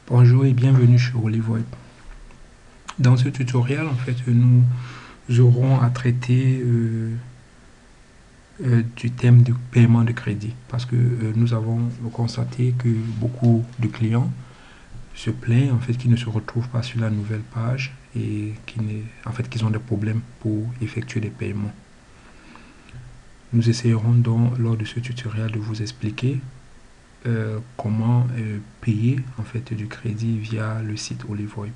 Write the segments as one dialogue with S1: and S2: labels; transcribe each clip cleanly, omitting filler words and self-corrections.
S1: Bonjour et bienvenue sur Olive. Dans ce tutoriel, nous aurons à traiter du thème du paiement de crédit parce que nous avons constaté que beaucoup de clients se plaignent qu'ils ne se retrouvent pas sur la nouvelle page et qu'ils ont des problèmes pour effectuer des paiements. Nous essayerons donc lors de ce tutoriel de vous expliquer comment payer du crédit via le site OliveWeb.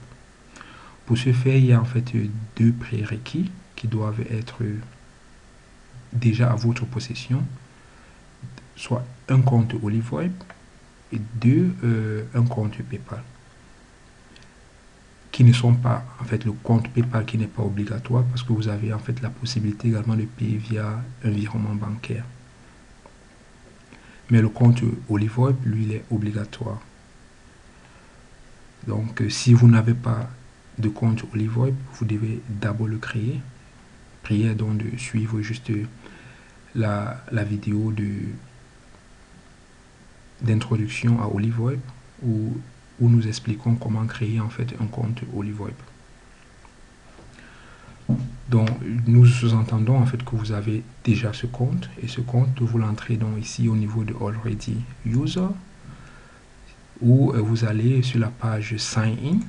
S1: Pour ce faire, il y a deux prérequis qui doivent être déjà à votre possession, soit un compte OliveWeb et un compte PayPal, qui ne sont pas le compte PayPal qui n'est pas obligatoire parce que vous avez la possibilité également de payer via un virement bancaire. Mais le compte OliveWeb, lui, il est obligatoire. Donc, si vous n'avez pas de compte OliveWeb, vous devez d'abord le créer. Priez donc de suivre juste la vidéo d'introduction à OliveWeb où nous expliquons comment créer un compte OliveWeb. Donc, nous sous-entendons que vous avez déjà ce compte et ce compte, vous l'entrez donc ici au niveau de Already User où vous allez sur la page Sign In.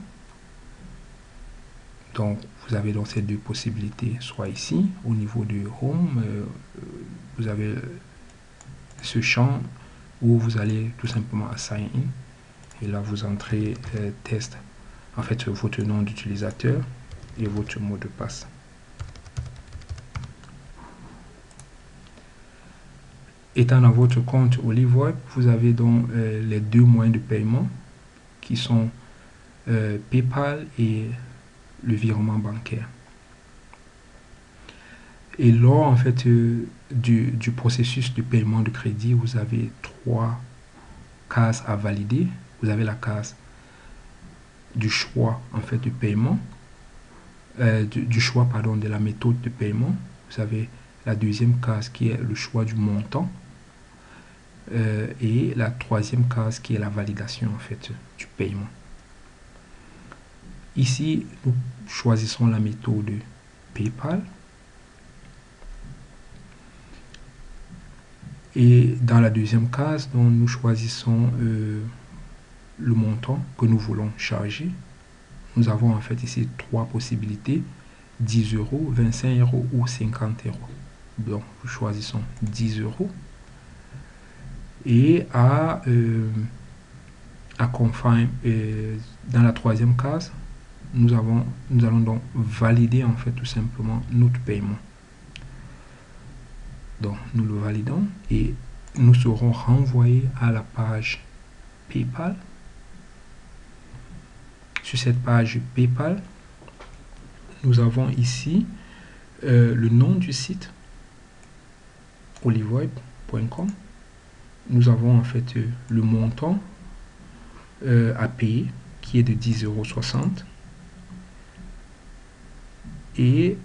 S1: Donc, vous avez donc ces deux possibilités, soit ici, au niveau du Home, vous avez ce champ où vous allez tout simplement à Sign In. Et là, vous entrez test, votre nom d'utilisateur et votre mot de passe. Étant dans votre compte OliveWeb, vous avez donc les deux moyens de paiement qui sont PayPal et le virement bancaire. Et lors du processus de paiement de crédit, vous avez trois cases à valider. Vous avez la case du choix de paiement, du choix de la méthode de paiement. Vous avez la deuxième case qui est le choix du montant et la troisième case qui est la validation du paiement. Ici, nous choisissons la méthode PayPal. Et dans la deuxième case, donc, nous choisissons le montant que nous voulons charger. Nous avons ici trois possibilités, 10 €, 25 € ou 50 €. Donc, nous choisissons 10 €. Et à confirm, dans la troisième case, nous allons donc valider tout simplement notre paiement. Donc, nous le validons et nous serons renvoyés à la page PayPal. Sur cette page PayPal, nous avons ici le nom du site, oliveweb.com. Nous avons le montant à payer qui est de 10,60 €. Et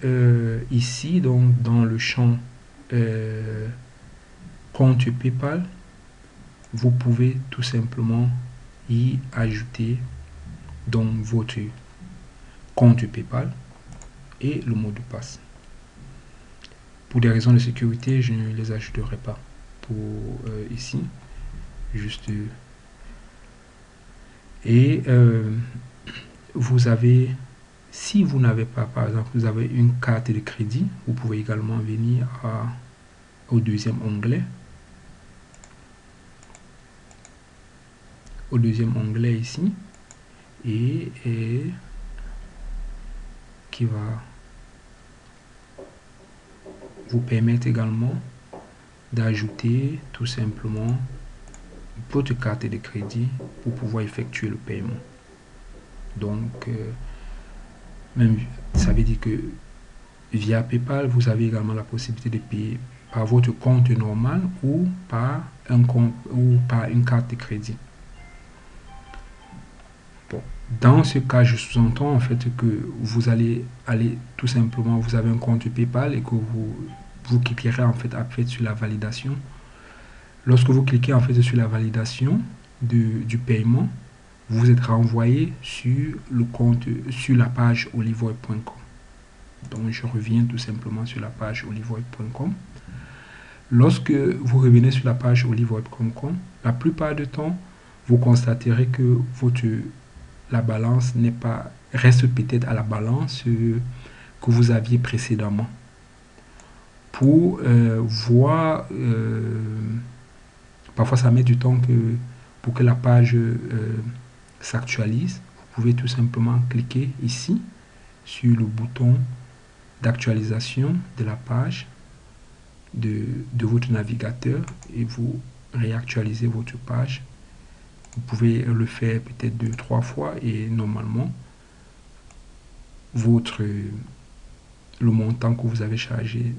S1: ici, donc, dans le champ compte PayPal, vous pouvez tout simplement y ajouter donc votre compte PayPal et le mot de passe. Pour des raisons de sécurité, je ne les ajouterai pas pour ici. Juste et vous avez, si vous n'avez pas, par exemple, vous avez une carte de crédit, vous pouvez également venir au deuxième onglet. Au deuxième onglet ici. Et qui va vous permettre également d'ajouter tout simplement votre carte de crédit pour pouvoir effectuer le paiement. Donc, même ça veut dire que via PayPal, vous avez également la possibilité de payer par votre compte normal ou par un compte ou par une carte de crédit. Bon, dans ce cas, je sous-entends que vous allez aller tout simplement, vous avez un compte PayPal et que vous cliquerez sur la validation. Lorsque vous cliquez sur la validation du paiement, vous êtes renvoyé sur le compte, sur la page olivoy.com. Donc je reviens tout simplement sur la page olivoy.com. Lorsque vous revenez sur la page olivoy.com, la plupart du temps, vous constaterez que la balance reste peut-être à la balance que vous aviez précédemment. Pour voir, parfois ça met du temps pour que la page s'actualise. Vous pouvez tout simplement cliquer ici sur le bouton d'actualisation de la page de votre navigateur et vous réactualisez votre page. Vous pouvez le faire peut-être 2-3 fois et normalement le montant que vous avez chargé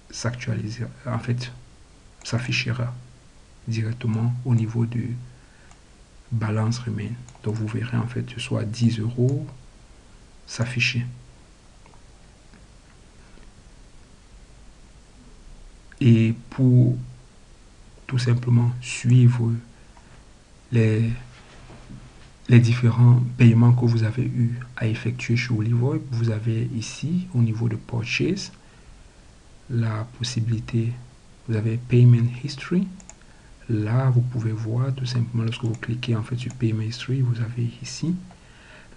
S1: s'actualisera, en fait s'affichera directement au niveau de balance remain. Donc vous verrez en fait soit 10 € s'afficher. Et pour tout simplement suivre les différents paiements que vous avez eu à effectuer chez Olivoy, vous avez ici au niveau de Purchase la possibilité, vous avez Payment History. Là, vous pouvez voir tout simplement lorsque vous cliquez en fait sur Payment History, vous avez ici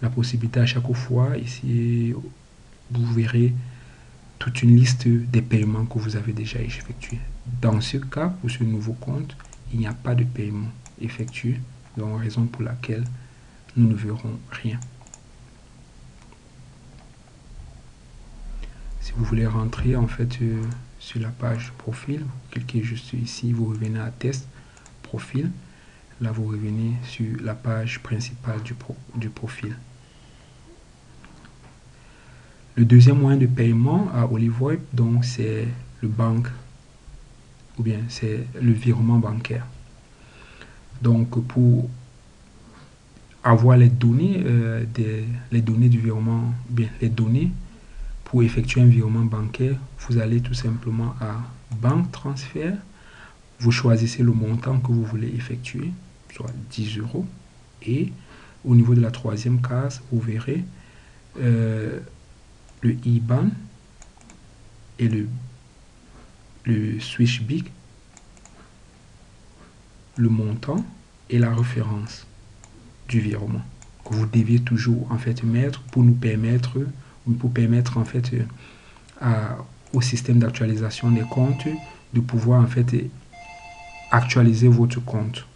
S1: la possibilité à chaque fois, ici vous verrez toute une liste des paiements que vous avez déjà effectués. Dans ce cas, pour ce nouveau compte, il n'y a pas de paiement effectué, donc raison pour laquelle nous ne verrons rien. Si vous voulez rentrer en fait sur la page profil, vous cliquez juste ici, vous revenez à test profil. Là, vous revenez sur la page principale du profil. Le deuxième moyen de paiement à Olivoy, donc c'est le banque ou bien c'est le virement bancaire. Donc pour avoir les données du virement, bien les données pour effectuer un virement bancaire, vous allez tout simplement à banque transfert, vous choisissez le montant que vous voulez effectuer, soit 10 € et au niveau de la troisième case, vous verrez le IBAN et le Swiss BIC, le montant et la référence du virement que vous deviez toujours en fait mettre pour permettre en fait au système d'actualisation des comptes de pouvoir en fait actualiser votre compte.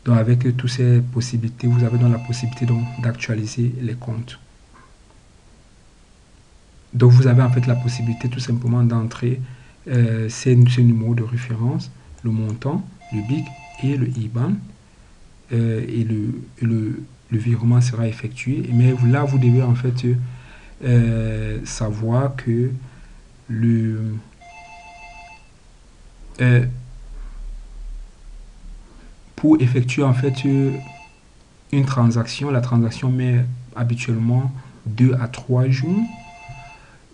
S1: Donc avec toutes ces possibilités, vous avez donc la possibilité d'actualiser les comptes. Donc vous avez en fait la possibilité tout simplement d'entrer ces numéros de référence, le montant, le BIC et le IBAN, et le virement sera effectué. Mais là, vous devez en fait savoir que pour effectuer en fait une transaction, la transaction met habituellement 2 à 3 jours.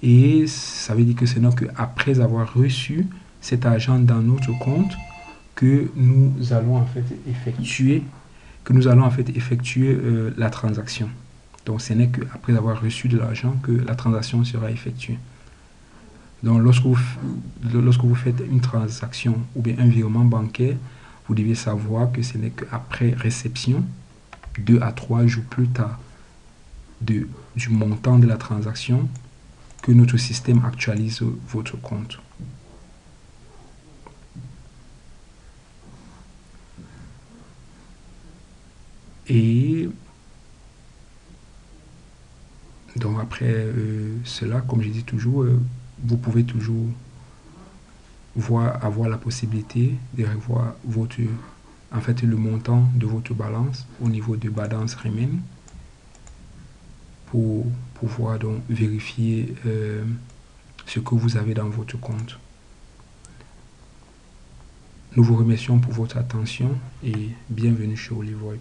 S1: Et ça veut dire que c'est donc après avoir reçu cet argent dans notre compte que nous allons en fait effectuer la transaction. Donc ce n'est qu'après avoir reçu de l'argent que la transaction sera effectuée. Donc lorsque vous faites une transaction ou bien un virement bancaire, vous devez savoir que ce n'est qu'après réception, 2 à 3 jours plus tard du montant de la transaction, que notre système actualise votre compte. Et donc après cela, comme je dis toujours, vous pouvez toujours avoir la possibilité de revoir en fait le montant de votre balance au niveau de balance remain pour pouvoir donc vérifier ce que vous avez dans votre compte. Nous vous remercions pour votre attention et bienvenue chez Olivoy.